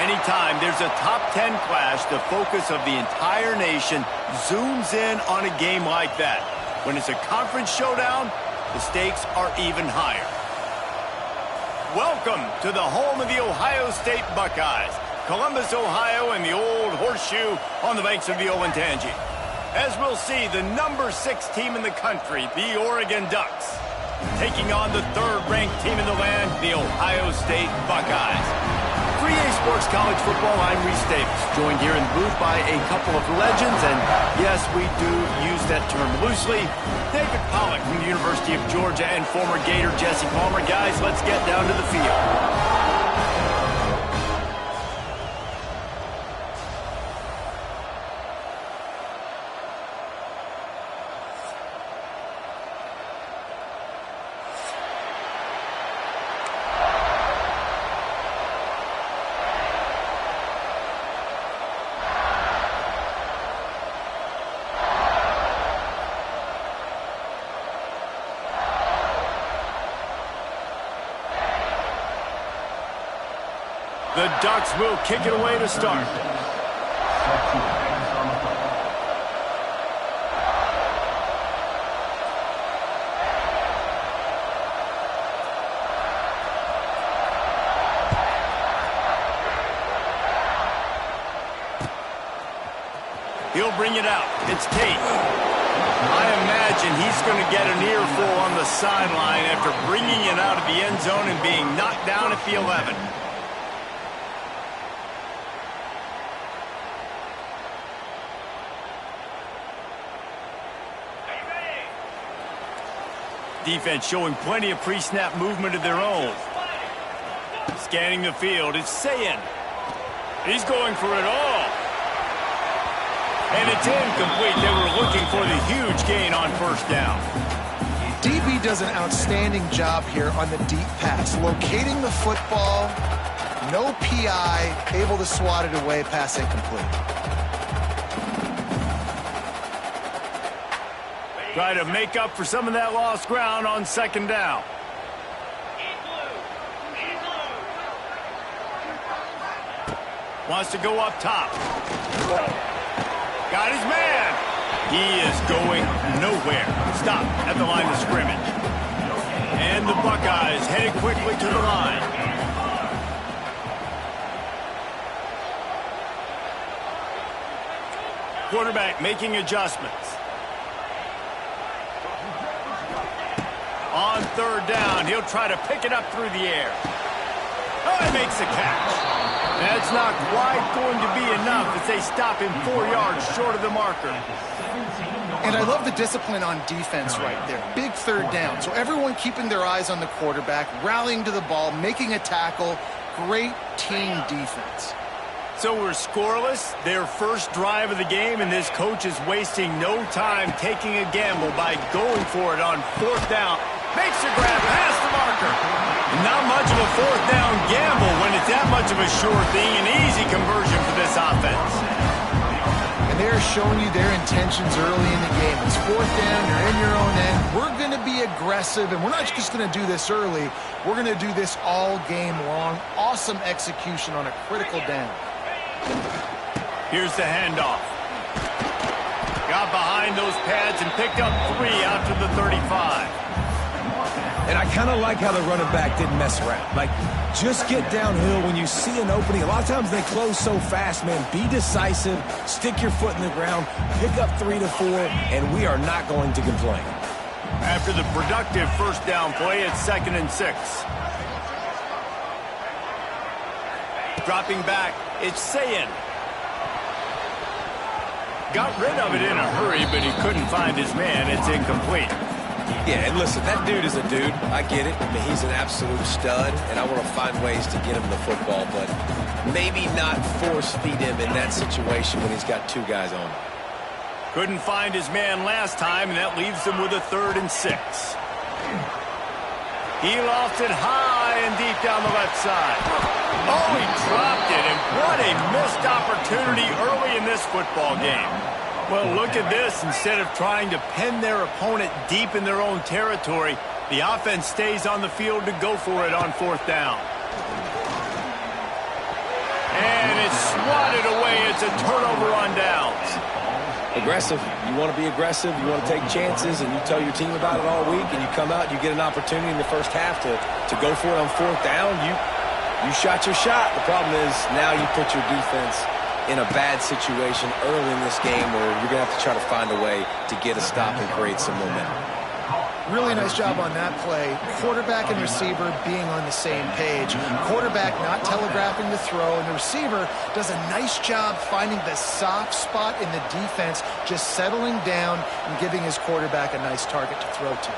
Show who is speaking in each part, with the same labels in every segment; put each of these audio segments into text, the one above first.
Speaker 1: Anytime there's a top 10 clash, the focus of the entire nation zooms in on a game like that. When it's a conference showdown, the stakes are even higher. Welcome to the home of the Ohio State Buckeyes, Columbus, Ohio, and the old horseshoe on the banks of the Olentangy. As we'll see, the number 6 team in the country, the Oregon Ducks, taking on the 3rd-ranked team in the land, the Ohio State Buckeyes. For EA Sports College Football, I'm Reese Davis, joined here in the booth by a couple of legends, and yes, we do use that term loosely. David Pollack from the University of Georgia and former Gator Jesse Palmer. Guys, let's get down to the field. The Ducks will kick it away to start. He'll bring it out. It's Tate. I imagine he's going to get an earful on the sideline after bringing it out of the end zone and being knocked down at the 11. Defense showing plenty of pre-snap movement of their own. Scanning the field, it's Sayin. He's going for it all. And it's incomplete. They were looking for the huge gain on first down.
Speaker 2: DB does an outstanding job here on the deep pass. Locating the football, no PI, able to swat it away, pass incomplete.
Speaker 1: Try to make up for some of that lost ground on second down. Wants to go up top. Got his man. He is going nowhere. Stop at the line of scrimmage. And the Buckeyes headed quickly to the line. Quarterback making adjustments. On third down, he'll try to pick it up through the air. Oh, he makes the catch. That's not quite going to be enough as they stop him 4 yards short of the marker.
Speaker 2: And I love the discipline on defense right there. Big third down. So everyone keeping their eyes on the quarterback, rallying to the ball, making a tackle. Great team defense.
Speaker 1: So we're scoreless, their first drive of the game, and this coach is wasting no time taking a gamble by going for it on fourth down. Makes a grab past the marker. Not much of a fourth down gamble when it's that much of a sure thing. An easy conversion for this offense.
Speaker 2: And they're showing you their intentions early in the game. It's fourth down, you're in your own end. We're going to be aggressive, and we're not just going to do this early. We're going to do this all game long. Awesome execution on a critical down.
Speaker 1: Here's the handoff. Got behind those pads and picked up 3 out to the 35.
Speaker 3: And I kind of like how the running back didn't mess around. Like, just get downhill when you see an opening. A lot of times they close so fast, man. Be decisive, stick your foot in the ground, pick up 3 to 4, and we are not going to complain.
Speaker 1: After the productive first down play, it's 2nd and 6. Dropping back, it's Sayin. Got rid of it in a hurry, but he couldn't find his man. It's incomplete.
Speaker 3: Yeah, and listen, that dude is a dude. I get it. I mean, he's an absolute stud, and I want to find ways to get him the football, but maybe not force feed him in that situation when he's got 2 guys on him.
Speaker 1: Couldn't find his man last time, and that leaves him with a 3rd and 6. He lost it high and deep down the left side. Oh, he dropped it, and what a missed opportunity early in this football game. Well, look at this. Instead of trying to pin their opponent deep in their own territory, the offense stays on the field to go for it on 4th down. And it's swatted away. It's a turnover on downs.
Speaker 3: Aggressive. You want to be aggressive. You want to take chances, and you tell your team about it all week, and you come out, you get an opportunity in the first half to go for it on fourth down. You shot your shot. The problem is now you put your defense in a bad situation early in this game where you're going to have to try to find a way to get a stop and create some momentum.
Speaker 2: Really nice job on that play. Quarterback and receiver being on the same page. Quarterback not telegraphing the throw, and the receiver does a nice job finding the soft spot in the defense, just settling down and giving his quarterback a nice target to throw to.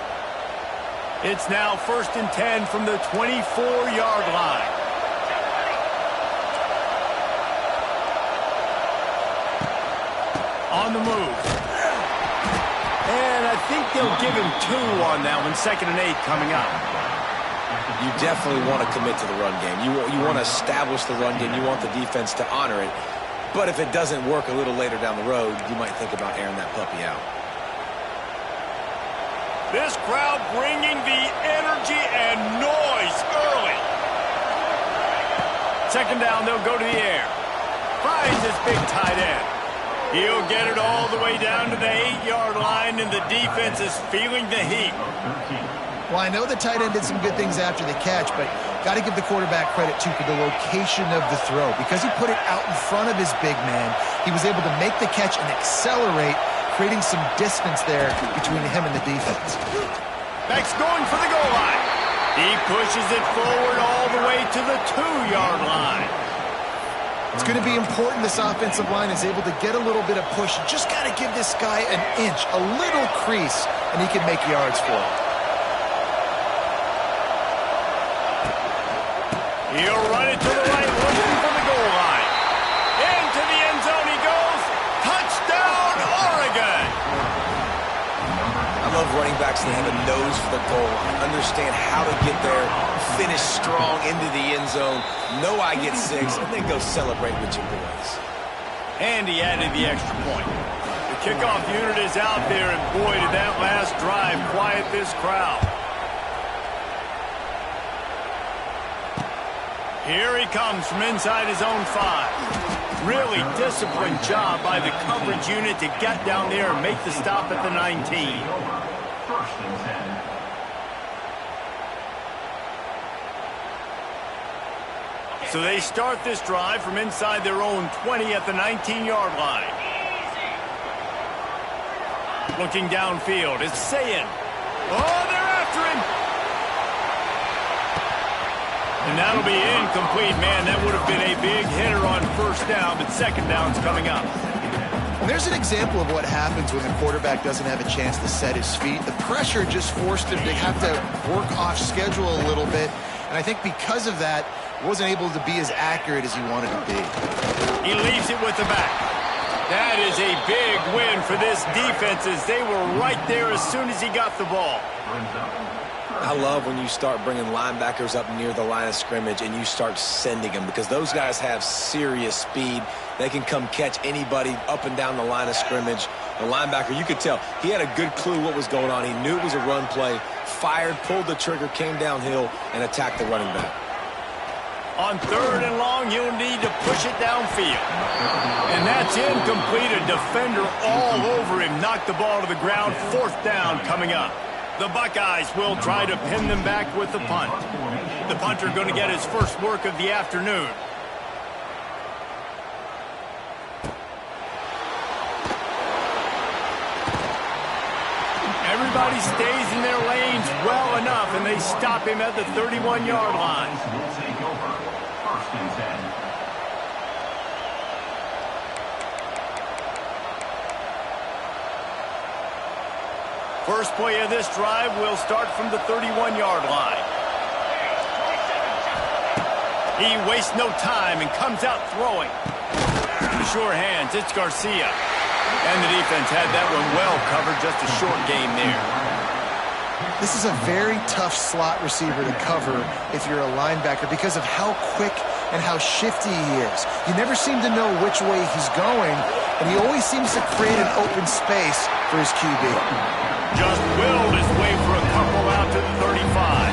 Speaker 1: It's now 1st and 10 from the 24-yard line. On the move. And I think they'll give him 2 on that one. 2nd and 8 coming up.
Speaker 3: You definitely want to commit to the run game. You want to establish the run game. You want the defense to honor it. But if it doesn't work a little later down the road, you might think about airing that puppy out.
Speaker 1: This crowd bringing the energy and noise early. 2nd down, they'll go to the air. Finds his big tight end. He'll get it all the way down to the 8-yard line, and the defense is feeling the heat.
Speaker 2: Well, I know the tight end did some good things after the catch, but got to give the quarterback credit, too, for the location of the throw. Because he put it out in front of his big man, he was able to make the catch and accelerate, creating some distance there between him and the defense.
Speaker 1: Beck's going for the goal line. He pushes it forward all the way to the 2-yard line.
Speaker 2: It's going to be important this offensive line is able to get a little bit of push. You just got to give this guy an inch, a little crease, and he can make yards for it.
Speaker 1: He'll run it to the right, looking for the goal line. Into the end zone he goes. Touchdown, Oregon!
Speaker 3: I love running backs that have a nose for the goal, understand how to get there, finish strong into the end zone, know I get 6, and then go celebrate with your boys.
Speaker 1: And he added the extra point. The kickoff unit is out there, and boy, did that last drive quiet this crowd. Here he comes from inside his own 5. Really disciplined job by the coverage unit to get down there and make the stop at the 19. So they start this drive from inside their own 20 at the 19-yard line. Looking downfield, it's Sayin. Oh, they're after him. And that'll be incomplete. Man, that would have been a big hitter on 1st down, but 2nd down's coming up.
Speaker 2: And there's an example of what happens when the quarterback doesn't have a chance to set his feet. The pressure just forced him to have to work off schedule a little bit. And I think because of that, he wasn't able to be as accurate as he wanted to be.
Speaker 1: He leaves it with the back. That is a big win for this defense as they were right there as soon as he got the ball.
Speaker 3: I love when you start bringing linebackers up near the line of scrimmage and you start sending them because those guys have serious speed. They can come catch anybody up and down the line of scrimmage. The linebacker, you could tell, he had a good clue what was going on. He knew it was a run play, fired, pulled the trigger, came downhill, and attacked the running back.
Speaker 1: On 3rd and long, you'll need to push it downfield. And that's incomplete. A defender all over him. Knocked the ball to the ground. 4th down coming up. The Buckeyes will try to pin them back with the punt. The punter going to get his first work of the afternoon. Everybody stays in their lanes well enough, and they stop him at the 31-yard line. First play of this drive will start from the 31-yard line. He wastes no time and comes out throwing. Sure hands, it's Garcia. And the defense had that one well covered, just a short game there.
Speaker 2: This is a very tough slot receiver to cover if you're a linebacker because of how quick and how shifty he is. You never seem to know which way he's going, and he always seems to create an open space for his QB.
Speaker 1: Just willed his way for a couple out to the 35.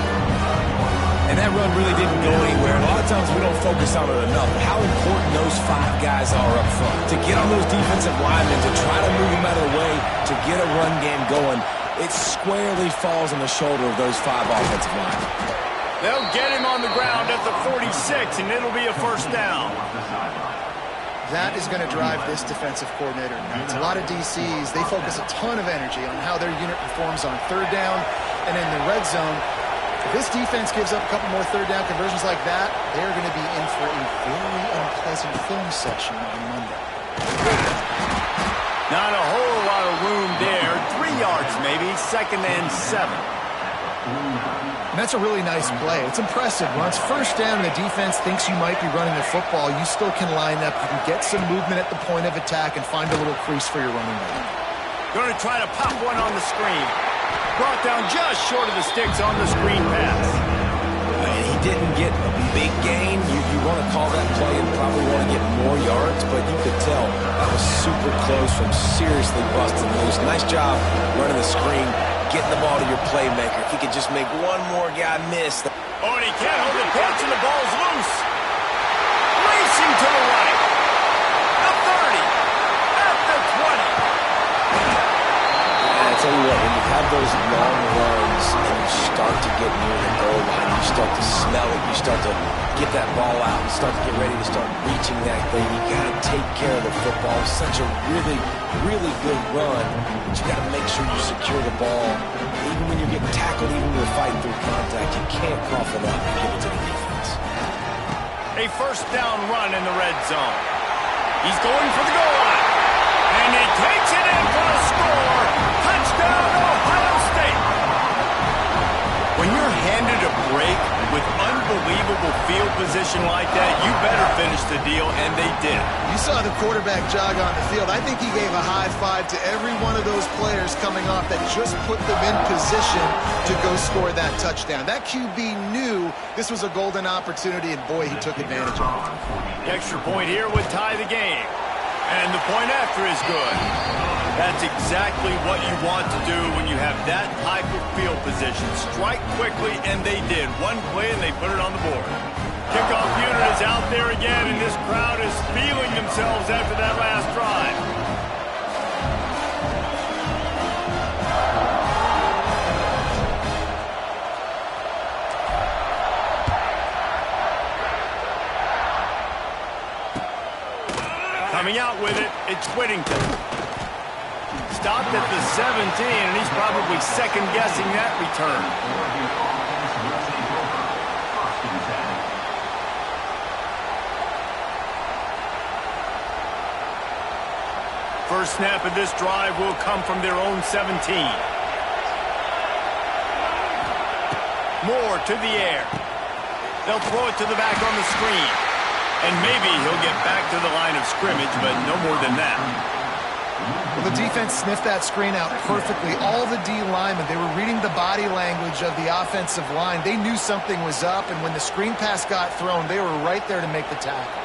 Speaker 3: And And that run really didn't go anywhere. And a lot of times we don't focus on it enough. But how important those 5 guys are up front. To get on those defensive linemen, to try to move them out of the way, to get a run game going, it squarely falls on the shoulder of those 5 offensive linemen.
Speaker 1: They'll get him on the ground at the 46, and it'll be a first down.
Speaker 2: That is going to drive this defensive coordinator nuts. A lot of DCs, they focus a ton of energy on how their unit performs on third down and in the red zone. If this defense gives up a couple more third down conversions like that, they're going to be in for a very unpleasant film session on Monday.
Speaker 1: Not a whole lot of room there. 3 yards maybe, 2nd and 7.
Speaker 2: And that's a really nice play. It's impressive. When it's first down and the defense thinks you might be running the football, you still can line up. You can get some movement at the point of attack and find a little crease for your running back.
Speaker 1: Going to try to pop one on the screen. Brought down just short of the sticks on the screen pass.
Speaker 3: And he didn't get a big gain. You want to call that play and probably want to get more yards, but you could tell that was super close from seriously busting loose. Nice job running the screen, getting the ball to your playmaker. If he could just make one more guy miss.
Speaker 1: Oh, and he can't hold it. Pitch, and the ball's loose. Racing to the right. The 30. At the 20.
Speaker 3: And I tell you what, when you have those long runs and you start to get near the goal line, you start to smell it, you start to get that ball out and start to get ready to start reaching that thing. You got to take care of the football. It's such a really, really good run, but you got to make sure you secure the ball. Even when you're getting tackled, even when you're fighting through contact, you can't cough it up and give it to the defense.
Speaker 1: A first down run in the red zone. He's going for the goal line. And he takes it in for the score. Touchdown, Ohio State. When you're handed a break with unbelievable field position like that, you better finish the deal, and they did.
Speaker 2: You saw the quarterback jog on the field. I think he gave a high five to every one of those players coming off that just put them in position to go score that touchdown. That QB knew this was a golden opportunity, and boy, he took advantage of it.
Speaker 1: The extra point here would tie the game. And the point after is good. That's exactly what you want to do when you have that type of field position. Strike quickly, and they did. One play, and they put it on the board. Kickoff unit is out there again, and this crowd is feeling themselves after that last drive. Coming out with it, it's Whittington. Stopped at the 17, and he's probably second-guessing that return. First snap of this drive will come from their own 17. Moore to the air. They'll throw it to the back on the screen. And maybe he'll get back to the line of scrimmage, but no more than that.
Speaker 2: Well, the defense sniffed that screen out perfectly. All the D linemen, they were reading the body language of the offensive line. They knew something was up, and when the screen pass got thrown, they were right there to make the tackle.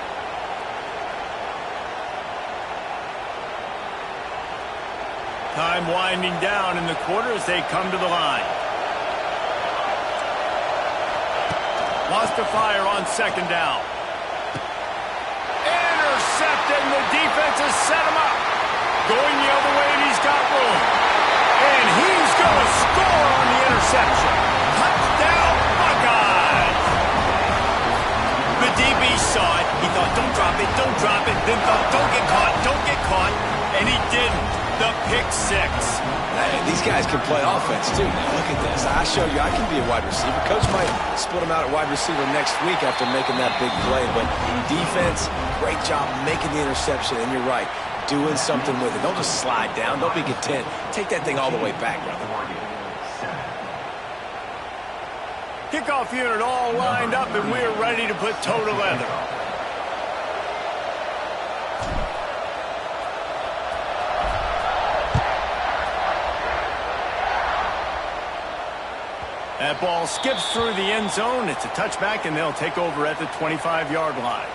Speaker 1: Time winding down in the quarter as they come to the line. Lost to fire on second down. Intercepted, and the defense has set him up. Going the other way, and he's got room. And he's going to score on the interception. Touchdown, Buckeyes! The DB saw it. He thought, don't drop it, don't drop it. Then thought, don't get caught, don't get caught. And he didn't. The pick six.
Speaker 3: Hey, these guys can play offense, too. Now, look at this. I show you I can be a wide receiver. Coach might split him out at wide receiver next week after making that big play. But defense, great job making the interception. And you're right, doing something with it. Don't just slide down. Don't be content. Take that thing all the way back, brother.
Speaker 1: Kickoff unit all lined up, and we're ready to put toe to leather. That ball skips through the end zone. It's a touchback, and they'll take over at the 25-yard line.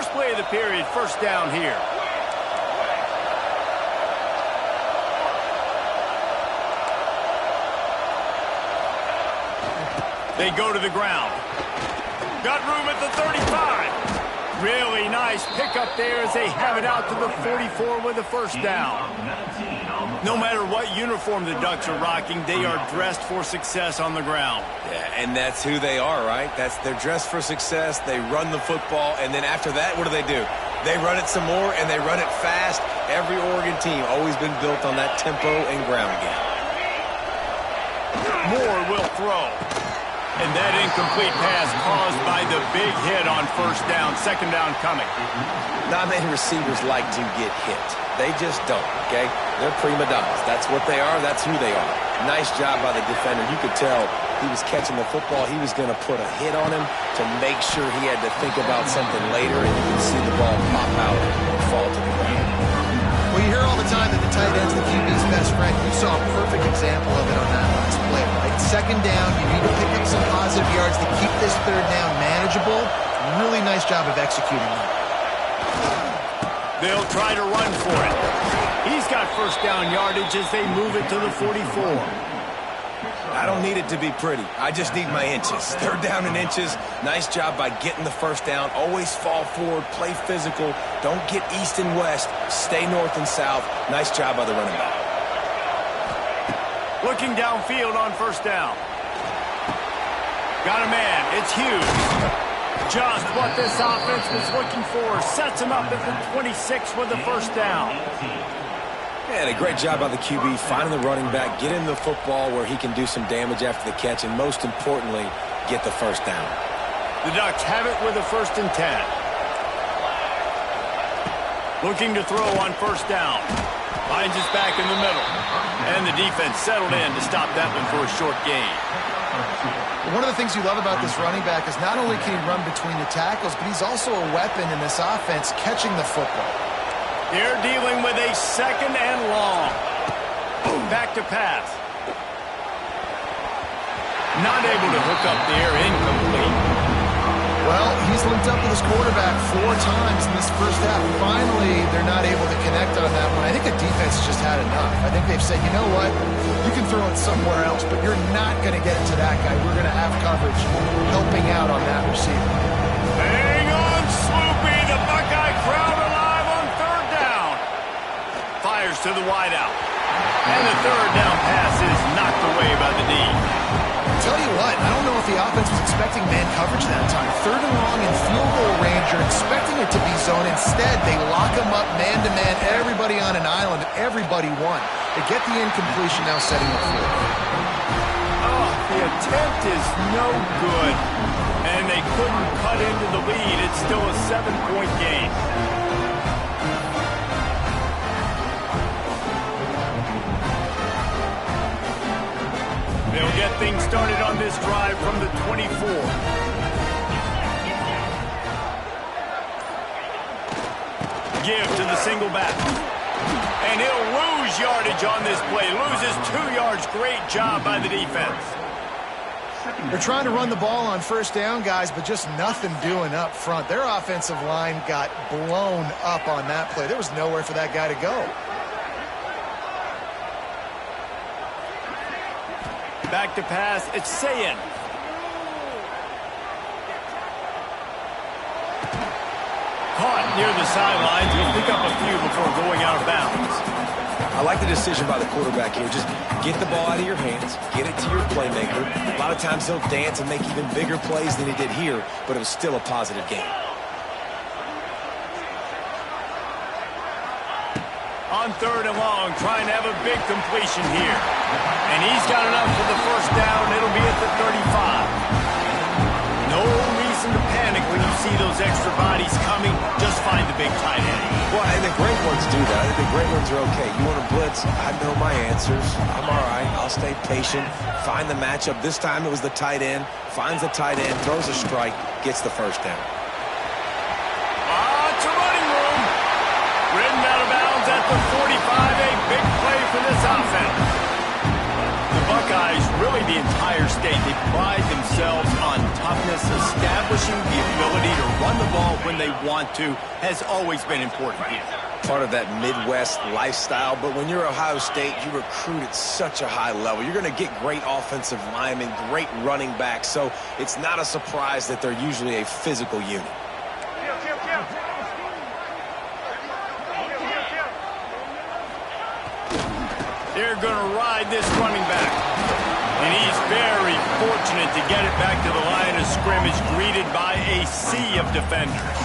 Speaker 1: First play of the period, first down here. They go to the ground. Got room at the 35. Really nice pickup there as they have it out to the 44 with a first down. No matter what uniform the Ducks are rocking, they are dressed for success on the ground.
Speaker 3: Yeah, and that's who they are, right? They're dressed for success. They run the football, and then after that, what do? They run it some more, and they run it fast. Every Oregon team always been built on that tempo and ground game.
Speaker 1: Moore will throw. And that incomplete pass caused by the big hit on first down. Second down coming.
Speaker 3: Not many receivers like to get hit. They just don't, okay? They're prima donnas. That's what they are. That's who they are. Nice job by the defender. You could tell he was catching the football. He was going to put a hit on him to make sure he had to think about something later, and you can see the ball pop out and fall to the ground.
Speaker 2: Well, you hear all the time that the tight end's the QB's best friend. You saw a perfect example of it on that last play, right? Second down, you need to pick up some positive yards to keep this third down manageable. Really nice job of executing that.
Speaker 1: They'll try to run for it. He's got first down yardage as they move it to the 44.
Speaker 3: I don't need it to be pretty. I just need my inches. Third down in inches. Nice job by getting the first down. Always fall forward, play physical. Don't get east and west. Stay north and south. Nice job by the running back.
Speaker 1: Looking downfield on first down. Got a man. It's Hughes. Just what this offense was looking for. Sets him up at the 26 with the first down.
Speaker 3: Yeah, a great job by the QB, finding the running back, getting the football where he can do some damage after the catch, and most importantly, get the first down.
Speaker 1: The Ducks have it with a 1st and 10. Looking to throw on first down. Finds his back in the middle. And the defense settled in to stop that one for a short gain.
Speaker 2: One of the things you love about this running back is not only can he run between the tackles, but he's also a weapon in this offense catching the football.
Speaker 1: They're dealing with a second and long. Back to pass. Not able to hook up there, incomplete.
Speaker 2: Well, he's linked up with his quarterback 4 times in this first half. Finally, they're not able to connect on that one. I think the defense just had enough. I think they've said, you know what? You can throw it somewhere else, but you're not going to get it to that guy. We're going to have coverage helping out on that receiver.
Speaker 1: Hang on, Sloopy. The Buckeye crowd alive on third down. Fires to the wideout. And the third down pass is knocked away by the D.
Speaker 2: Tell you what, I don't know if the offense was expecting man coverage that time. Third and long in field goal range, you're expecting it to be zone. Instead, they lock them up man-to-man, everybody on an island, everybody won. They get the incompletion now setting up for it.
Speaker 1: Oh, the attempt is no good. And they couldn't cut into the lead. It's still a 7-point game. They'll get things started on this drive from the 24. Give to the single back. And he'll lose yardage on this play. Loses 2 yards. Great job by the defense.
Speaker 2: They're trying to run the ball on first down, guys, but just nothing doing up front. Their offensive line got blown up on that play. There was nowhere for that guy to go.
Speaker 1: Back to pass. It's Sayin. Caught near the sidelines. He'll pick up a few before going out of bounds.
Speaker 3: I like the decision by the quarterback here. Just get the ball out of your hands, get it to your playmaker. A lot of times he'll dance and make even bigger plays than he did here, but it was still a positive game.
Speaker 1: On third and long, trying to have a big completion here. And he's got enough for the first down. It'll be at the 35. No reason to panic when you see those extra bodies coming. Just find the big tight end.
Speaker 3: Well, and the great ones do that. The great ones are okay. You want to blitz? I know my answers. I'm all right. I'll stay patient. Find the matchup. This time it was the tight end. Finds the tight end, throws a strike, gets the first down.
Speaker 1: It's a running room. Ridden out of bounds at the 45. A big play for this offense. The Buckeyes really really the entire state, they pride themselves on toughness. Establishing the ability to run the ball when they want to has always been important here.
Speaker 3: Part of that Midwest lifestyle, but when you're Ohio State, you recruit at such a high level. You're going to get great offensive linemen, great running backs, so it's not a surprise that they're usually a physical unit.
Speaker 1: They're going to ride this running back. And he's very fortunate to get it back to the line of scrimmage, greeted by a sea of defenders.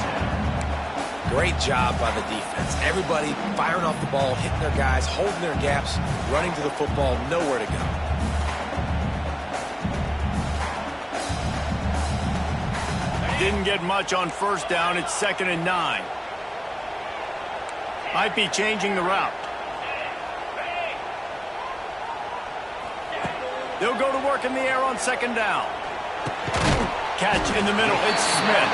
Speaker 3: Great job by the defense. Everybody firing off the ball, hitting their guys, holding their gaps, running to the football, nowhere to go.
Speaker 1: Didn't get much on first down. It's 2nd and 9. Might be changing the route. They'll go to work in the air on 2nd down. Catch in the middle. It's Smith.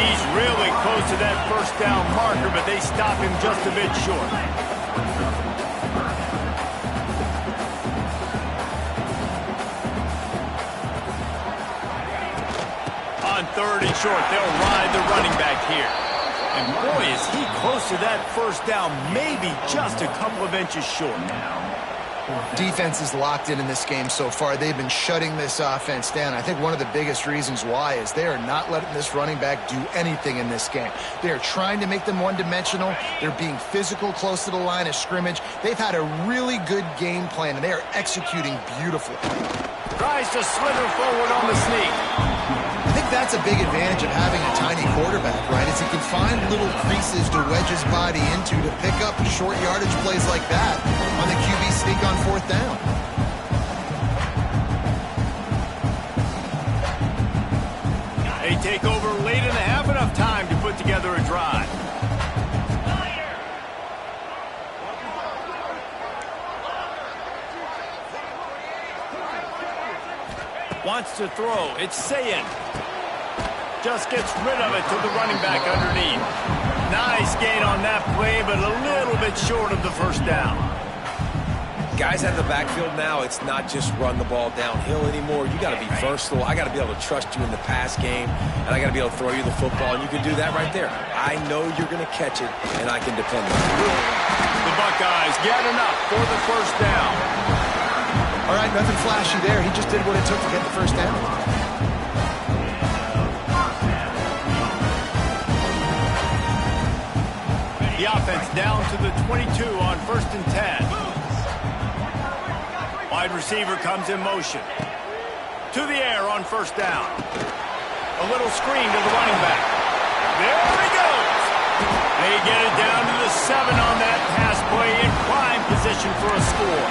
Speaker 1: He's really close to that first down marker, but they stop him just a bit short. On 3rd and short, they'll ride the running back here. And boy, is he close to that first down, maybe just a couple of inches short.
Speaker 2: Defense is locked in this game so far. They've been shutting this offense down. I think one of the biggest reasons why is they are not letting this running back do anything in this game. They are trying to make them one-dimensional. They're being physical close to the line of scrimmage. They've had a really good game plan, and they are executing beautifully.
Speaker 1: Tries to slither forward on the sneak.
Speaker 2: I think that's a big advantage of having a tiny quarterback, right? Is he can find little creases to wedge his body into to pick up short yardage plays like that on the QB sneak on 4th down.
Speaker 1: They take over late and have enough time to put together a drive. Wants to throw. It's Sayin. Just gets rid of it to the running back underneath. Nice gain on that play, but a little bit short of the first down.
Speaker 3: Guys out of the backfield now, it's not just run the ball downhill anymore. You got to be versatile. I got to be able to trust you in the pass game, and I got to be able to throw you the football, and you can do that right there. I know you're going to catch it, and I can depend on you.
Speaker 1: The Buckeyes get enough for the first down.
Speaker 2: All right, nothing flashy there. He just did what it took to get the first down.
Speaker 1: The offense down to the 22 on 1st and 10. Wide receiver comes in motion. To the air on 1st down. A little screen to the running back. There he goes. They get it down to the 7 on that pass play in prime position for a score.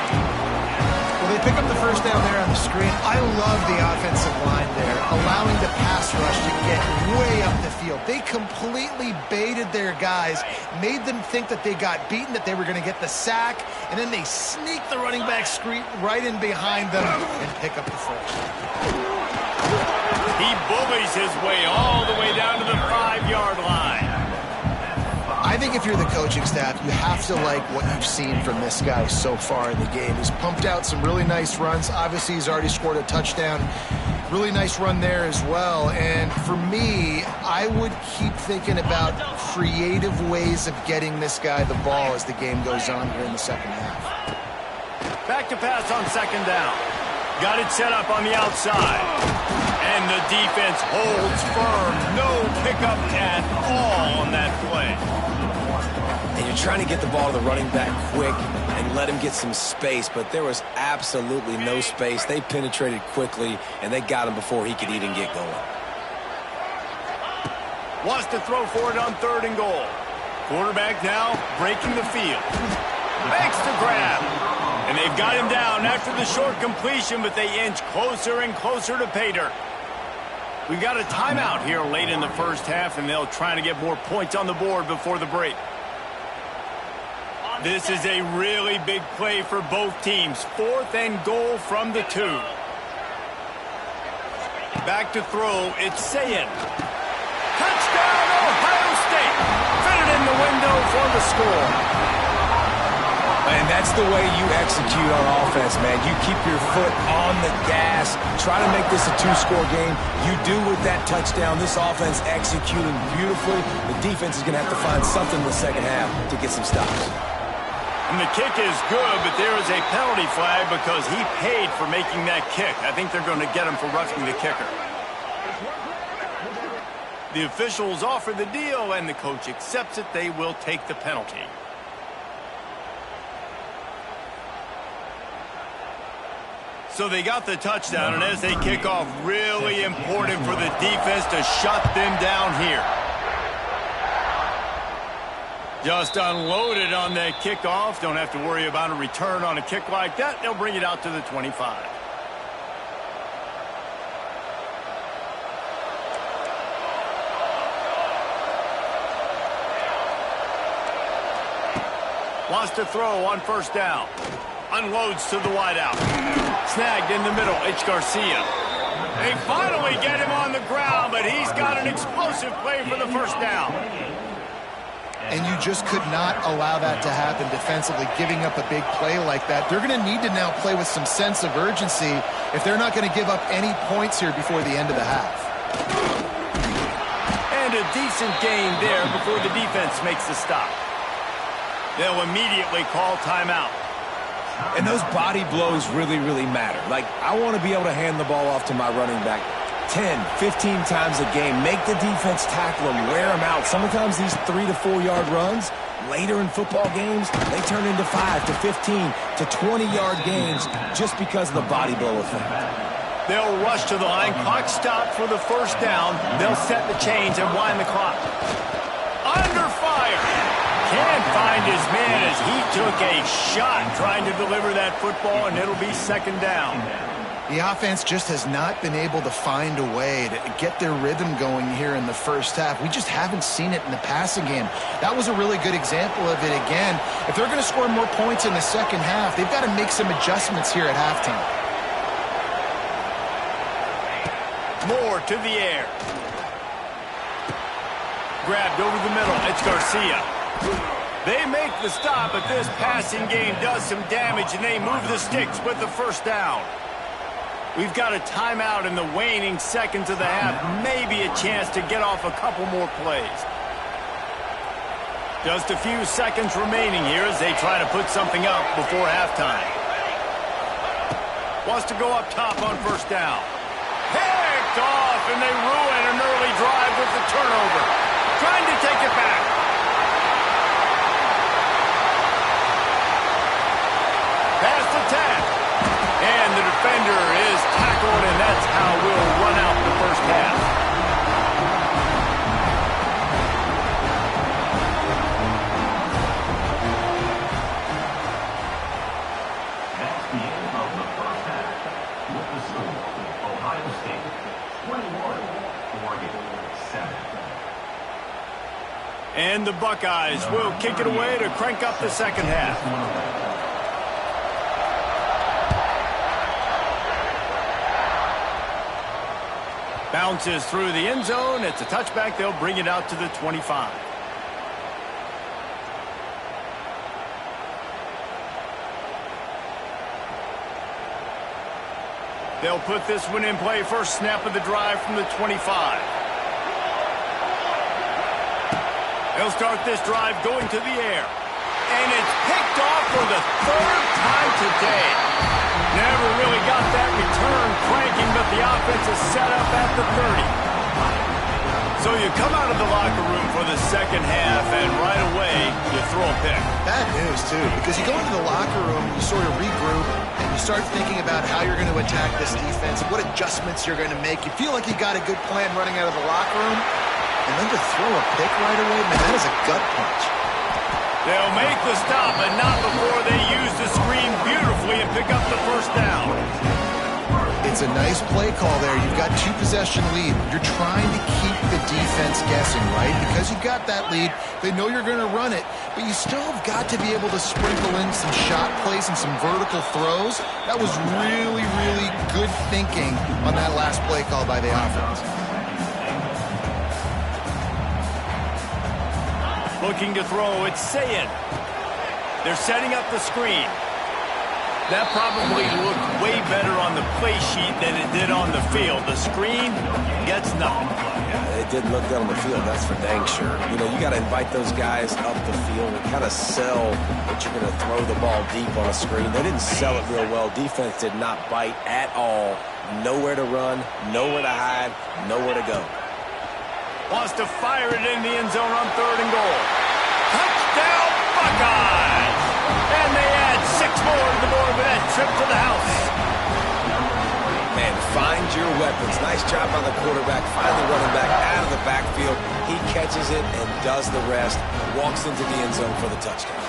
Speaker 2: Well, they pick up the first down there on the screen. I love the offensive line there, allowing the pass rush to get way up the field. They completely baited their guys, made them think that they got beaten, that they were going to get the sack, and then they sneak the running back screen right in behind them and pick up the first.
Speaker 1: He bullies his way all the way down to the 5-yard line.
Speaker 2: I think if you're the coaching staff, you have to like what you've seen from this guy so far in the game. He's pumped out some really nice runs. Obviously, he's already scored a touchdown. Really nice run there as well. And for me, I would keep thinking about creative ways of getting this guy the ball as the game goes on here in the second half.
Speaker 1: Back to pass on 2nd down. Got it set up on the outside. And the defense holds firm. No pickup at all on that play.
Speaker 3: And you're trying to get the ball to the running back quick and let him get some space, but there was absolutely no space. They penetrated quickly, and they got him before he could even get going.
Speaker 1: Wants to throw for it on 3rd and goal. Quarterback now breaking the field. Makes the grab. And they've got him down after the short completion, but they inch closer and closer to pay dirt. We've got a timeout here late in the first half, and they'll try to get more points on the board before the break. This is a really big play for both teams. 4th and goal from the 2. Back to throw. It's Sayin. Touchdown, Ohio State. Fit it in the window for the score.
Speaker 3: And that's the way you execute on offense, man. You keep your foot on the gas. Try to make this a two-score game. You do with that touchdown. This offense executing beautifully. The defense is going to have to find something in the second half to get some stops.
Speaker 1: And the kick is good, but there is a penalty flag because he paid for making that kick. I think they're going to get him for roughing the kicker. The officials offer the deal, and the coach accepts it. They will take the penalty. So they got the touchdown, and as they kick off, really important for the defense to shut them down here. Just unloaded on that kickoff. Don't have to worry about a return on a kick like that. They'll bring it out to the 25. Wants to throw on first down. Unloads to the wideout. Snagged in the middle. It's Garcia. They finally get him on the ground, but he's got an explosive play for the first down.
Speaker 2: And you just could not allow that to happen defensively, giving up a big play like that. They're going to need to now play with some sense of urgency if they're not going to give up any points here before the end of the half.
Speaker 1: And a decent gain there before the defense makes the stop. They'll immediately call timeout.
Speaker 3: And those body blows really, really matter. Like, I want to be able to hand the ball off to my running back 10, 15 times a game. Make the defense tackle them, wear them out. Sometimes these 3 to 4 yard runs, later in football games, they turn into 5 to 15 to 20 yard gains just because of the body blow effect.
Speaker 1: They'll rush to the line. Clock stopped for the first down. They'll set the chains and wind the clock. Under fire. Can't find his man as he took a shot trying to deliver that football, and it'll be second down.
Speaker 2: The offense just has not been able to find a way to get their rhythm going here in the first half. We just haven't seen it in the passing game. That was a really good example of it again. If they're going to score more points in the second half, they've got to make some adjustments here at halftime.
Speaker 1: Moore to the air. Grabbed over the middle. It's Garcia. They make the stop, but this passing game does some damage, and they move the sticks with the first down. We've got a timeout in the waning seconds of the half. Maybe a chance to get off a couple more plays. Just a few seconds remaining here as they try to put something up before halftime. Wants to go up top on first down. Picked off, and they ruin an early drive with the turnover. Trying to take it back. Past the 10. And the defender is tackled, and that's how we'll run out the first half.
Speaker 4: That's the end of the first half. With the score, Ohio State 21, Oregon 7.
Speaker 1: And the Buckeyes will kick it away to crank up the second half. Bounces through the end zone. It's a touchback. They'll bring it out to the 25. They'll put this one in play. First snap of the drive from the 25. They'll start this drive going to the air. And it's picked off for the third time today. Never really got that return cranking, but the offense is set up at the 30. So you come out of the locker room for the second half, and right away, you throw a pick.
Speaker 2: Bad news, too, because you go into the locker room, you sort of regroup, and you start thinking about how you're going to attack this defense, what adjustments you're going to make. You feel like you got a good plan running out of the locker room, and then to throw a pick right away, man, that is a gut punch.
Speaker 1: They'll make the stop, but not before they use the screen beautifully and pick up the first down.
Speaker 2: It's a nice play call there. You've got 2-possession lead. You're trying to keep the defense guessing, right? Because you've got that lead, they know you're going to run it, but you still have got to be able to sprinkle in some shot plays and some vertical throws. That was really, really good thinking on that last play call by the offense. Looking to throw, it's Sayed.
Speaker 1: They're setting up the screen. That probably looked way better on the play sheet than it did on the field. The screen gets nothing.
Speaker 3: Yeah, it didn't look good on the field, that's for dang sure. You know, you got to invite those guys up the field and kind of sell that you're going to throw the ball deep on a screen. They didn't sell it real well. Defense did not bite at all. Nowhere to run, nowhere to hide, nowhere to go.
Speaker 1: Wants to fire it in the end zone on 3rd and goal. Touchdown, Buckeyes! And they add 6 more to the board with that trip to the house.
Speaker 3: Man, find your weapons. Nice job by the quarterback. Finally running back out of the backfield. He catches it and does the rest. Walks into the end zone for the touchdown.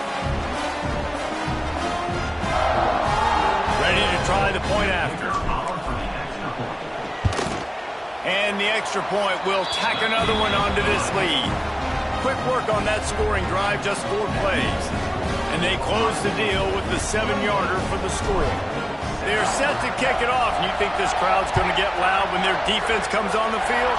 Speaker 1: Ready to try the point after. And the extra point will tack another one onto this lead. Quick work on that scoring drive, just 4 plays. And they close the deal with the 7-yarder for the score. They're set to kick it off. And you think this crowd's going to get loud when their defense comes on the field?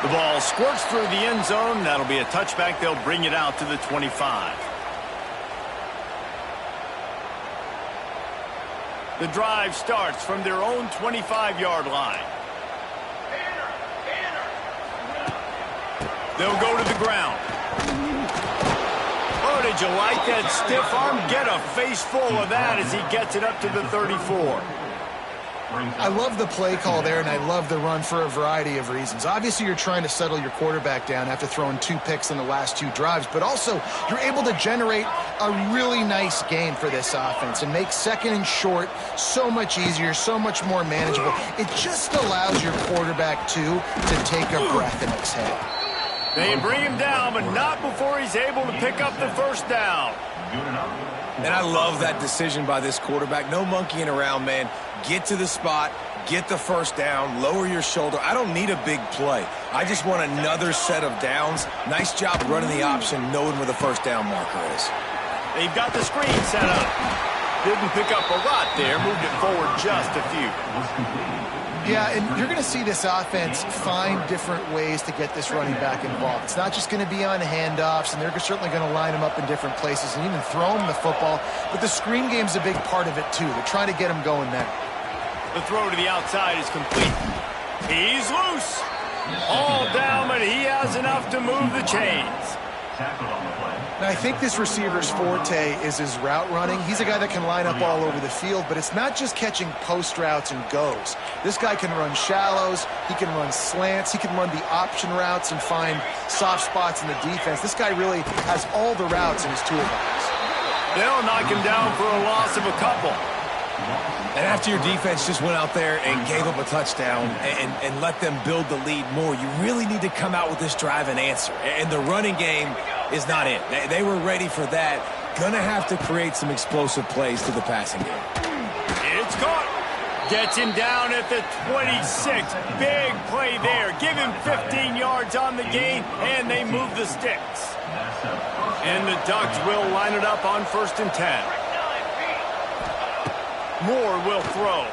Speaker 1: The ball squirts through the end zone. That'll be a touchback. They'll bring it out to the 25. The drive starts from their own 25-yard line. They'll go to the ground. Oh, did you like that stiff arm? Get a face full of that as he gets it up to the 34.
Speaker 2: I love the play call there, and I love the run for a variety of reasons. Obviously, you're trying to settle your quarterback down after throwing 2 picks in the last 2 drives, but also you're able to generate a really nice game for this offense and make 2nd and short so much easier, so much more manageable. It just allows your quarterback, too, to take a breath and exhale.
Speaker 1: They bring him down, but not before he's able to pick up the 1st down.
Speaker 3: And I love that decision by this quarterback. No monkeying around, man. Get to the spot, get the 1st down, lower your shoulder. I don't need a big play. I just want another set of downs. Nice job running the option, knowing where the 1st down marker is.
Speaker 1: They've got the screen set up. Didn't pick up a lot there, moved it forward just a few.
Speaker 2: Yeah, and you're going to see this offense find different ways to get this running back involved. It's not just going to be on handoffs, and they're certainly going to line him up in different places and even throw him the football. But the screen game's a big part of it, too. They're trying to get him going there.
Speaker 1: The throw to the outside is complete. He's loose. All down, but he has enough to move the chains.
Speaker 2: Now, I think this receiver's forte is his route running. He's a guy that can line up all over the field, but it's not just catching post routes and goes. This guy can run shallows, he can run slants, he can run the option routes and find soft spots in the defense. This guy really has all the routes in his toolbox.
Speaker 1: They'll knock him down for a loss of a couple.
Speaker 3: And after your defense just went out there and gave up a touchdown and let them build the lead more, you really need to come out with this drive and answer. And the running game is not it. They were ready for that. Gonna have to create some explosive plays to the passing game.
Speaker 1: It's caught. Gets him down at the 26. Big play there. Give him 15 yards on the gain, and they move the sticks. And the Ducks will line it up on 1st and 10. Moore will throw.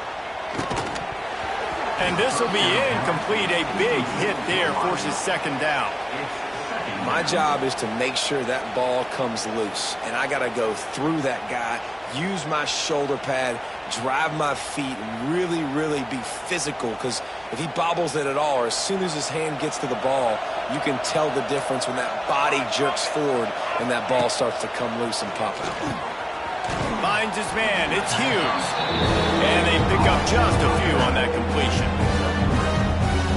Speaker 1: And this will be incomplete. A big hit there forces 2nd down.
Speaker 3: My job is to make sure that ball comes loose. And I got to go through that guy, use my shoulder pad, drive my feet, and really, really be physical. Because if he bobbles it at all, or as soon as his hand gets to the ball, you can tell the difference when that body jerks forward and that ball starts to come loose and pop out.
Speaker 1: Finds his man. It's Hughes. And they pick up just a few on that completion.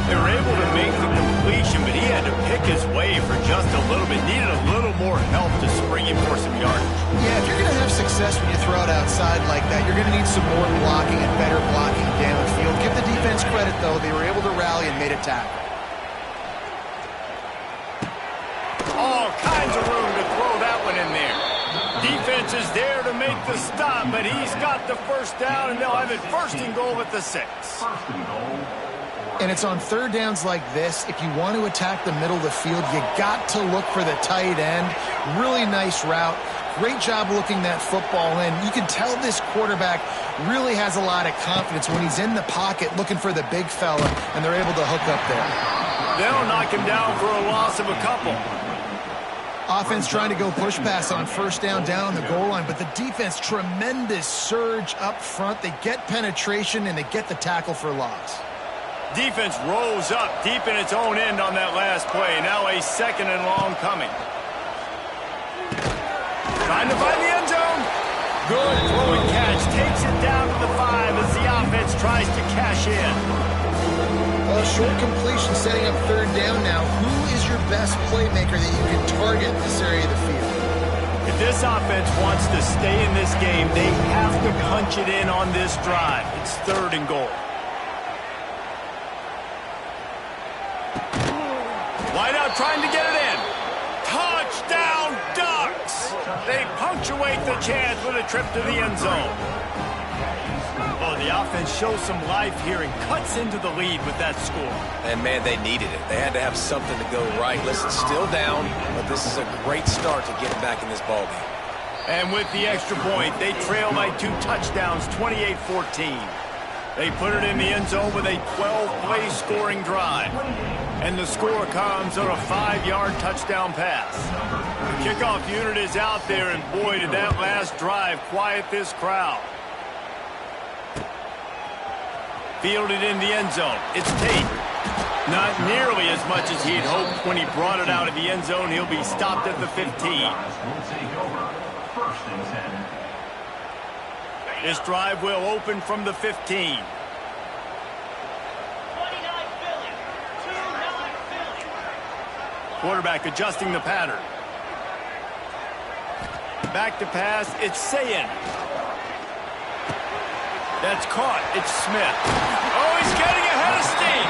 Speaker 1: They were able to make the completion, but he had to pick his way for just a little bit. Needed a little more help to spring him for some yardage.
Speaker 2: Yeah, if you're going to have success when you throw it outside like that, you're going to need some more blocking and better blocking down the field. Give the defense credit, though. They were able to rally and made a tackle.
Speaker 1: All kinds of room to throw that one in there. Defense is there to make the stop, but he's got the 1st down, and they'll have it 1st and goal at the 6.
Speaker 2: And it's on 3rd downs like this. If you want to attack the middle of the field, you got to look for the tight end. Really nice route. Great job looking that football in. You can tell this quarterback really has a lot of confidence when he's in the pocket looking for the big fella, and they're able to hook up there.
Speaker 1: They'll knock him down for a loss of a couple.
Speaker 2: Offense trying to go push pass on first down on the goal line, but the defense, tremendous surge up front. They get penetration, and they get the tackle for loss.
Speaker 1: Defense rose up deep in its own end on that last play. Now a 2nd and long coming. Trying to find the end zone. Good throw and catch. Takes it down to the 5 as the offense tries to cash in.
Speaker 2: A short completion setting up 3rd down now. Who is your best playmaker that you can target in this area of the field?
Speaker 1: If this offense wants to stay in this game, they have to punch it in on this drive. It's 3rd and goal. Wide out trying to get it in. Touchdown Ducks! They punctuate the chance with a trip to the end zone. Oh, the offense shows some life here and cuts into the lead with that score.
Speaker 3: And, man, they needed it. They had to have something to go right. Listen, still down, but this is a great start to getting back in this ballgame.
Speaker 1: And with the extra point, they trail by 2 touchdowns, 28-14. They put it in the end zone with a 12-play scoring drive. And the score comes on a 5-yard touchdown pass. The kickoff unit is out there, and boy, did that last drive quiet this crowd. Fielded in the end zone. It's Tate. Not nearly as much as he'd hoped when he brought it out of the end zone. He'll be stopped at the 15. This drive will open from the 15. Quarterback adjusting the pattern. Back to pass. It's Sayin. That's caught. It's Smith. Oh, he's getting ahead of steam.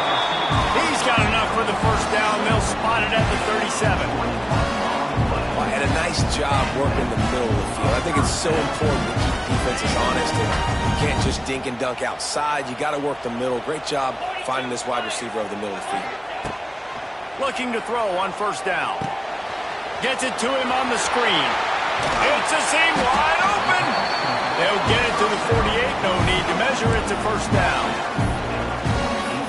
Speaker 1: He's got enough for the first down. They'll spot it at the 37.
Speaker 3: Well, and a nice job working the middle of the field. I think it's so important to keep defenses honest. And you can't just dink and dunk outside. You got to work the middle. Great job finding this wide receiver over the middle of the field.
Speaker 1: Looking to throw on first down. Gets it to him on the screen. It's a seam wide open. They'll get it to the 48. No need to measure. It's a first down.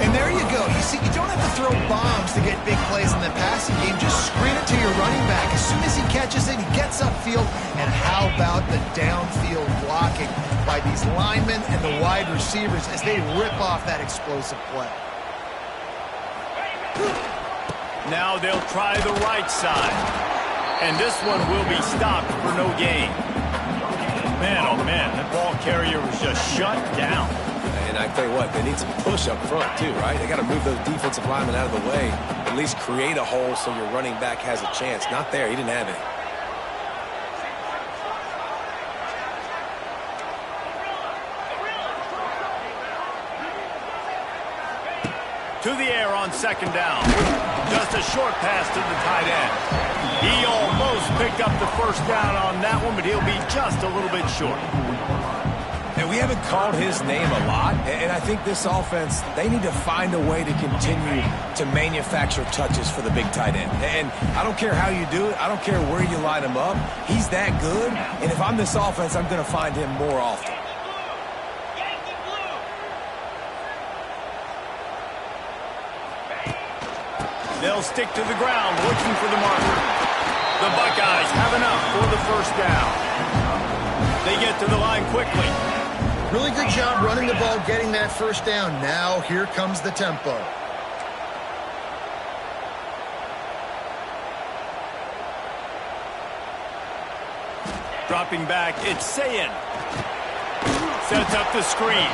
Speaker 2: And there you go. You see, you don't have to throw bombs to get big plays in the passing game. Just screen it to your running back. As soon as he catches it, he gets upfield. And how about the downfield blocking by these linemen and the wide receivers as they rip off that explosive play?
Speaker 1: Now they'll try the right side. And this one will be stopped for no gain. Man, oh man, that ball carrier was just shut down.
Speaker 3: And I tell you what, they need some push up front too, right? They got to move those defensive linemen out of the way. At least create a hole so your running back has a chance. Not there. He didn't have it.
Speaker 1: To the air on second down. Just a short pass to the tight end. He almost picked up the first down on that one, but he'll be just a little bit short.
Speaker 3: And we haven't called his name a lot, and I think this offense, they need to find a way to continue to manufacture touches for the big tight end. And I don't care how you do it. I don't care where you line him up. He's that good, and if I'm this offense, I'm going to find him more often.
Speaker 1: They'll stick to the ground, looking for the marker. The Buckeyes have enough for the first down. They get to the line quickly.
Speaker 2: Really good job running the ball, getting that first down. Now here comes the tempo.
Speaker 1: Dropping back, it's Sayin. Sets up the screen.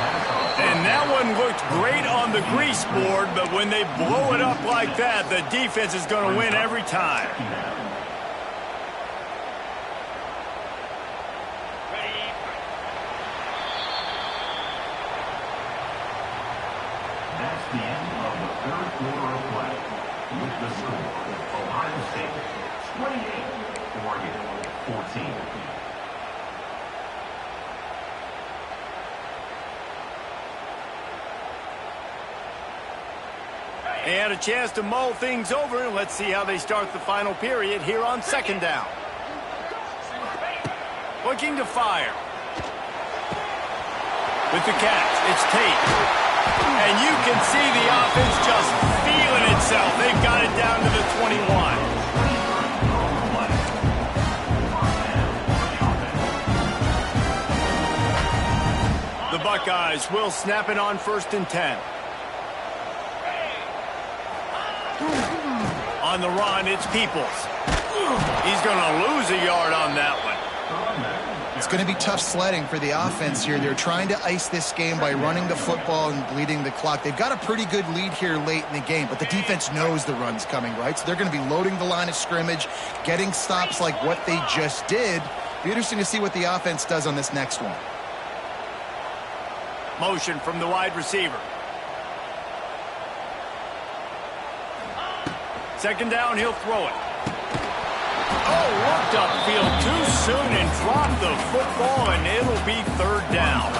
Speaker 1: And that one looked great on the grease board, but when they blow it up like that, the defense is going to win every time.
Speaker 4: That's the end of the third quarter of play. With the score, Ohio State 28, Oregon 14.
Speaker 1: They had a chance to mull things over. Let's see how they start the final period here on second down. Looking to fire. With the catch, it's Tate. And you can see the offense just feeling itself. They've got it down to the 21. Buckeyes will snap it on 1st and 10. On the run, it's Peoples. He's going to lose a yard on that one.
Speaker 2: It's going to be tough sledding for the offense here. They're trying to ice this game by running the football and bleeding the clock. They've got a pretty good lead here late in the game, but the defense knows the run's coming, right? So they're going to be loading the line of scrimmage, getting stops like what they just did. Be interesting to see what the offense does on this next one.
Speaker 1: Motion from the wide receiver. 2nd down, he'll throw it. Oh, looked upfield too soon and dropped the football, and it'll be 3rd down.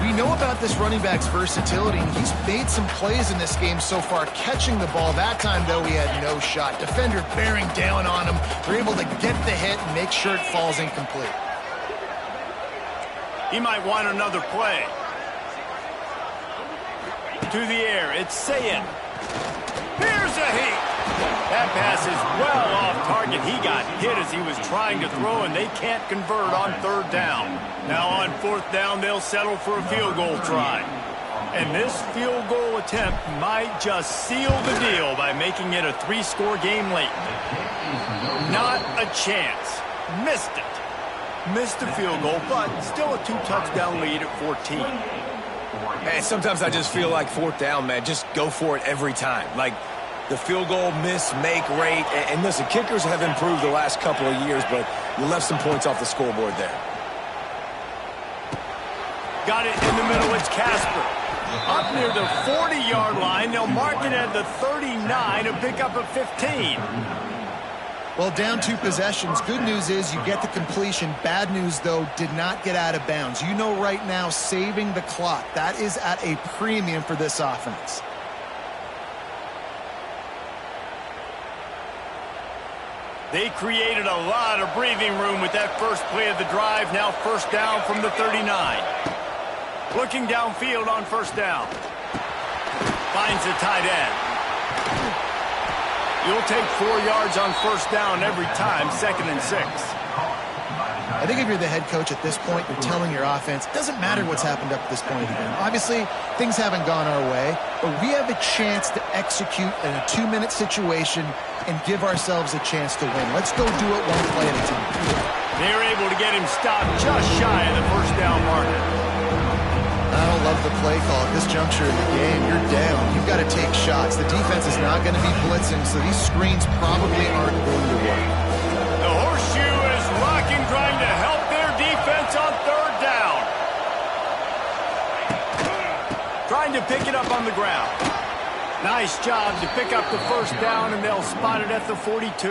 Speaker 2: We know about this running back's versatility, and he's made some plays in this game so far, catching the ball. That time, though, he had no shot. Defender bearing down on him. They're able to get the hit and make sure it falls incomplete.
Speaker 1: He might want another play. To the air, it's Sayin. Here's a heat. That pass is well off target. He got hit as he was trying to throw, and they can't convert on 3rd down. Now on 4th down, they'll settle for a field goal try. And this field goal attempt might just seal the deal by making it a 3-score game late. Not a chance. Missed it. Missed the field goal, but still a 2-touchdown lead at 14.
Speaker 3: Man, sometimes I just feel like 4th down, man. Just go for it every time. Like, the field goal miss, make rate. And listen, kickers have improved the last couple of years, but you left some points off the scoreboard there.
Speaker 1: Got it in the middle. It's Casper. Up near the 40-yard line. They'll mark it at the 39, a pickup of 15.
Speaker 2: Well, down 2 possessions. Good news is you get the completion. Bad news, though, did not get out of bounds. You know right now, saving the clock. That is at a premium for this offense.
Speaker 1: They created a lot of breathing room with that first play of the drive. Now 1st down from the 39. Looking downfield on 1st down. Finds the tight end. You'll take 4 yards on 1st down every time, 2nd and 6.
Speaker 2: I think if you're the head coach at this point, you're telling your offense, it doesn't matter what's happened up to this point of the game. Obviously, things haven't gone our way, but we have a chance to execute in a 2-minute situation and give ourselves a chance to win. Let's go do it one play at a time.
Speaker 1: They're able to get him stopped just shy of the 1st down marker.
Speaker 2: I don't love the play call at this juncture in the game. You're down. You've got to take shots. The defense is not going to be blitzing, so these screens probably aren't going to work.
Speaker 1: The horseshoe is rocking, trying to help their defense on 3rd down. Trying to pick it up on the ground. Nice job to pick up the 1st down, and they'll spot it at the 42.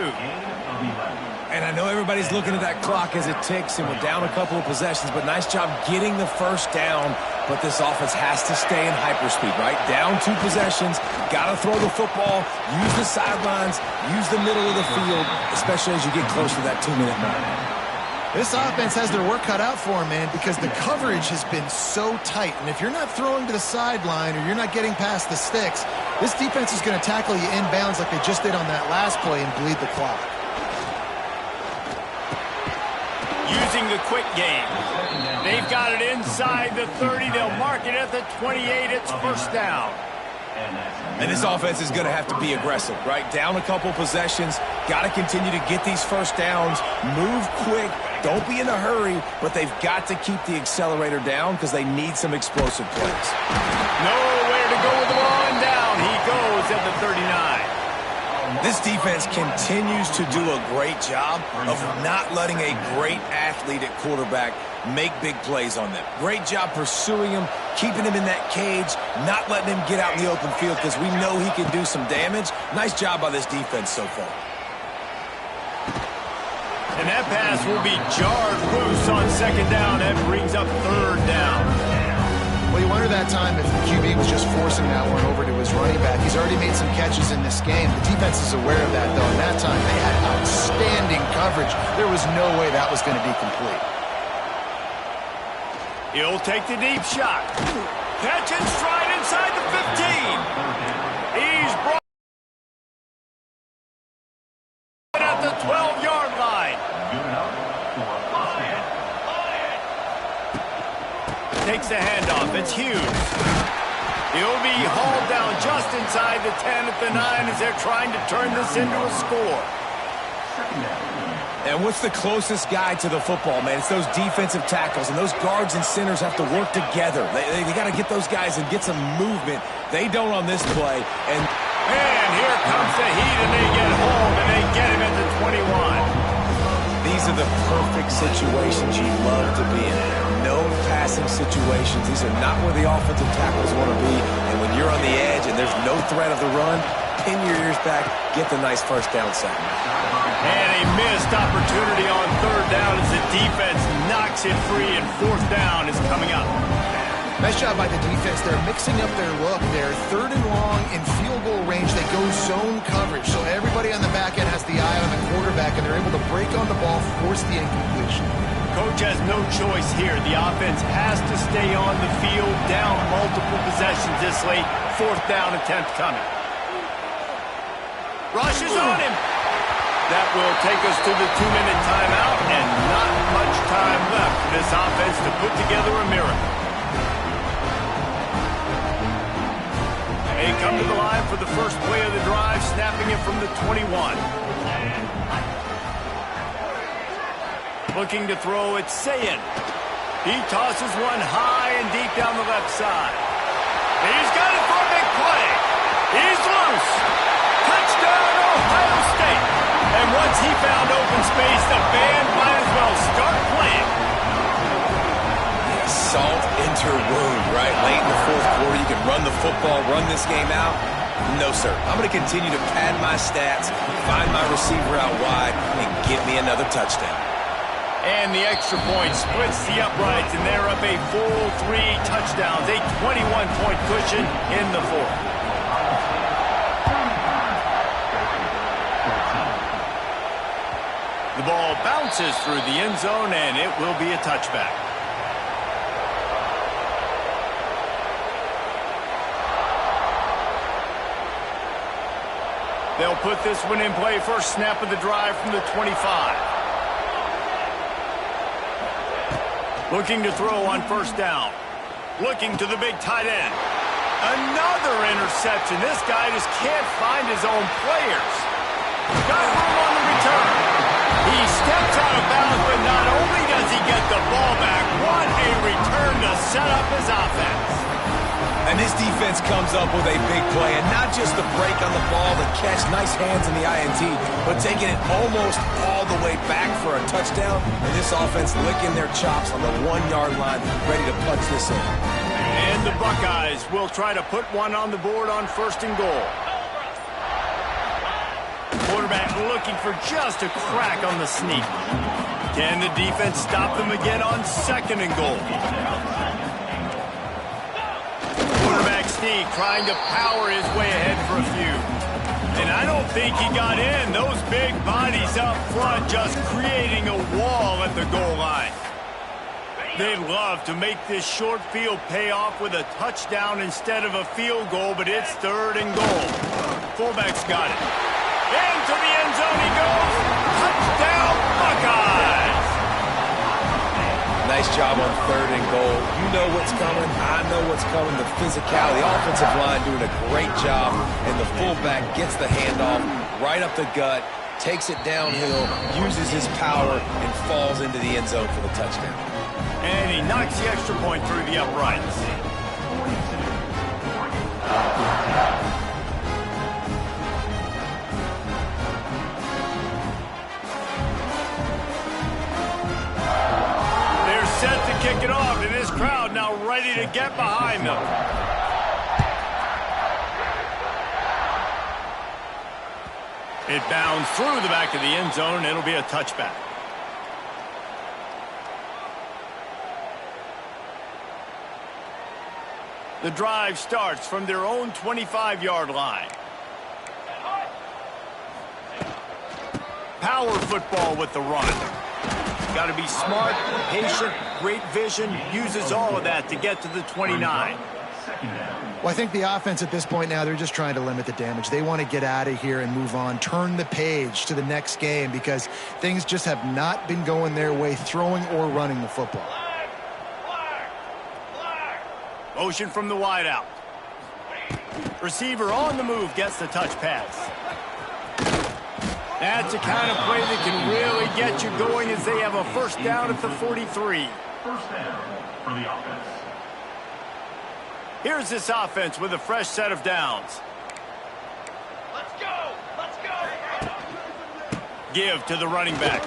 Speaker 3: And I know everybody's looking at that clock as it ticks, and we're down a couple of possessions, but nice job getting the 1st down. But this offense has to stay in hyperspeed, right? Down 2 possessions, got to throw the football, use the sidelines, use the middle of the field, especially as you get close to that 2-minute mark.
Speaker 2: This offense has their work cut out for them, man, because the coverage has been so tight. And if you're not throwing to the sideline or you're not getting past the sticks, this defense is going to tackle you inbounds like they just did on that last play and bleed the clock.
Speaker 1: Using the quick game. They've got it inside the 30. They'll mark it at the 28. It's 1st down.
Speaker 3: And this offense is going to have to be aggressive, right? Down a couple possessions, got to continue to get these 1st downs, move quick, don't be in a hurry, but they've got to keep the accelerator down because they need some explosive plays.
Speaker 1: Nowhere to go with the ball, and down he goes at the 39.
Speaker 3: This defense continues to do a great job of not letting a great athlete at quarterback make big plays on them. Great job pursuing him, keeping him in that cage, not letting him get out in the open field because we know he can do some damage. Nice job by this defense so far.
Speaker 1: And that pass will be jarred loose on 2nd down. That brings up 3rd down.
Speaker 2: Well, you wonder that time if the QB was just forcing that one over to his running back. He's already made some catches in this game. The defense is aware of that, though. And that time, they had outstanding coverage. There was no way that was going to be complete.
Speaker 1: He'll take the deep shot. Catch and stride inside the 15. He's brought at the 12-yard line. Takes the handoff. it's Hughes. He'll be hauled down just inside the 10 at the 9 as they're trying to turn this into a score.
Speaker 3: And what's the closest guy to the football, man? It's those defensive tackles, and those guards and centers have to work together. They got to get those guys and get some movement. They don't on this play. And
Speaker 1: here comes the heat, and they get home, and they get him at the 21.
Speaker 3: These are the perfect situations you love to be in. No passing situations. These are not where the offensive tackles want to be. And when you're on the edge and there's no threat of the run, pin your ears back, get the nice first down sack.
Speaker 1: And a missed opportunity on third down as the defense knocks it free, and fourth down is coming up.
Speaker 2: Nice job by the defense. They're mixing up their look. They're third and long in field goal range. They go zone coverage. So everybody on the back end has the eye on the quarterback, and they're able to break on the ball, force the incompletion.
Speaker 1: Coach has no choice here. The offense has to stay on the field, down multiple possessions this late. Fourth down attempt coming. Rush is on him. That will take us to the 2-minute timeout, and not much time left for this offense to put together a miracle. They come to the line for the first play of the drive, snapping it from the 21. Looking to throw, it's Sayin. He tosses one high and deep down the left side. He's got it for a big play. He's loose. Touchdown, Ohio State. And once he found open space, the band might as well start playing.
Speaker 3: Salt into wound, right? Late in the fourth quarter, you can run the football, run this game out. No, sir. I'm going to continue to pad my stats, find my receiver out wide, and get me another touchdown.
Speaker 1: And the extra point splits the uprights, and they're up a full 3 touchdowns, a 21-point cushion in the fourth. The ball bounces through the end zone, and it will be a touchback. They'll put this one in play first snap of the drive from the 25. Looking to throw on first down. Looking to the big tight end. Another interception. This guy just can't find his own players. Got room on the return. He steps out of bounds, but not only does he get the ball back, what a return to set up his offense.
Speaker 3: And this defense comes up with a big play, and not just the break on the ball, the catch, nice hands in the INT, but taking it almost all the way back for a touchdown, and this offense licking their chops on the 1-yard line, ready to punch this in.
Speaker 1: And the Buckeyes will try to put one on the board on first and goal. Quarterback looking for just a crack on the sneak. Can the defense stop them again on second and goal? Quarterback sneak trying to power his way ahead for a few. And I don't think he got in. Those big bodies up front just creating a wall at the goal line. They'd love to make this short field pay off with a touchdown instead of a field goal, but it's third and goal. Fullback's got it. Into the end zone he goes. Touchdown, Buckeyes!
Speaker 3: Nice job on third and goal. You know what's coming. I know what's coming. The physicality. The offensive line doing a great job, and the fullback gets the handoff right up the gut, takes it downhill, uses his power, and falls into the end zone for the touchdown.
Speaker 1: And he knocks the extra point through the uprights. Set to kick it off, and this crowd now ready to get behind them. It bounds through the back of the end zone, and it'll be a touchback. The drive starts from their own 25-yard line. Power football with the run. Got to be smart, patient, great vision, uses all of that to get to the 29.
Speaker 2: Well, I think the offense at this point now, they're just trying to limit the damage. They want to get out of here and move on, turn the page to the next game because things just have not been going their way, throwing or running the football.
Speaker 1: Motion from the wideout. Receiver on the move gets the touch pass. That's the kind of play that can really get you going as they have a first down at the 43.
Speaker 4: First down for the offense.
Speaker 1: Here's this offense with a fresh set of downs.
Speaker 5: Let's go! Let's go!
Speaker 1: Give to the running back.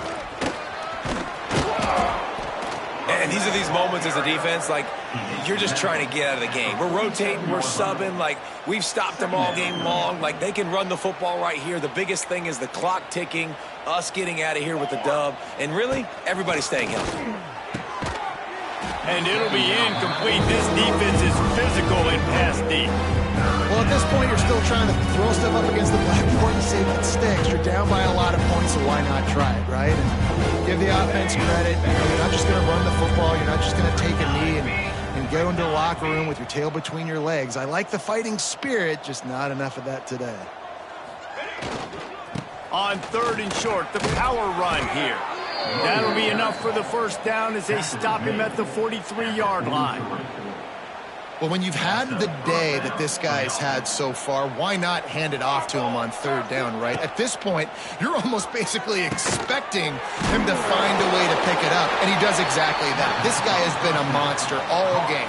Speaker 3: And these are these moments as a defense, like, you're just trying to get out of the game. We're rotating, we're subbing, like, we've stopped them all game long. Like, they can run the football right here. The biggest thing is the clock ticking, us getting out of here with the dub, and really, everybody staying healthy.
Speaker 1: And it'll be incomplete. This defense is physical and pass deep.
Speaker 2: Well, at this point, you're still trying to throw stuff up against the blackboard and see if it sticks. You're down by a lot of points, so why not try it, right? And give the offense credit. You're not just going to run the football. You're not just going to take a knee and go into the locker room with your tail between your legs. I like the fighting spirit, just not enough of that today.
Speaker 1: On 3rd and short, the power run here. That'll be enough for the first down as they stop him at the 43-yard line.
Speaker 2: Well, when you've had the day that this guy's had so far, why not hand it off to him on 3rd down, right? At this point, you're almost basically expecting him to find a way to pick it up, and he does exactly that. This guy has been a monster all game.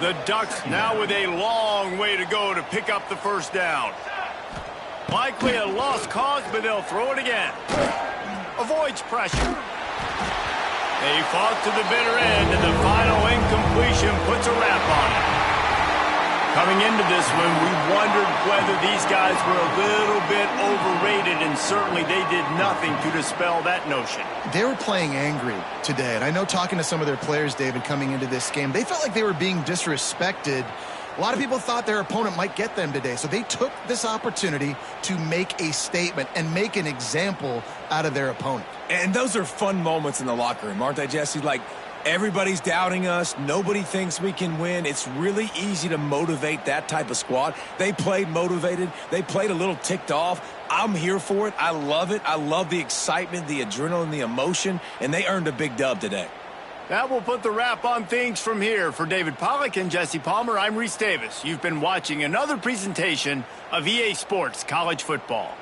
Speaker 1: The Ducks now with a long way to go to pick up the first down. Likely a lost cause, but they'll throw it again. Avoids pressure. They fought to the bitter end, and the final incompletion puts a wrap on it. Coming into this one, we wondered whether these guys were a little bit overrated, and certainly they did nothing to dispel that notion.
Speaker 2: They were playing angry today, and I know talking to some of their players, David, coming into this game, they felt like they were being disrespected. A lot of people thought their opponent might get them today, so they took this opportunity to make a statement and make an example out of their opponent.
Speaker 3: And those are fun moments in the locker room, aren't they, Jesse? Like, everybody's doubting us. Nobody thinks we can win. It's really easy to motivate that type of squad. They played motivated. They played a little ticked off. I'm here for it. I love it. I love the excitement, the adrenaline, the emotion, and they earned a big dub today.
Speaker 1: That will put the wrap on things from here. For David Pollack and Jesse Palmer, I'm Reese Davis. You've been watching another presentation of EA Sports College Football.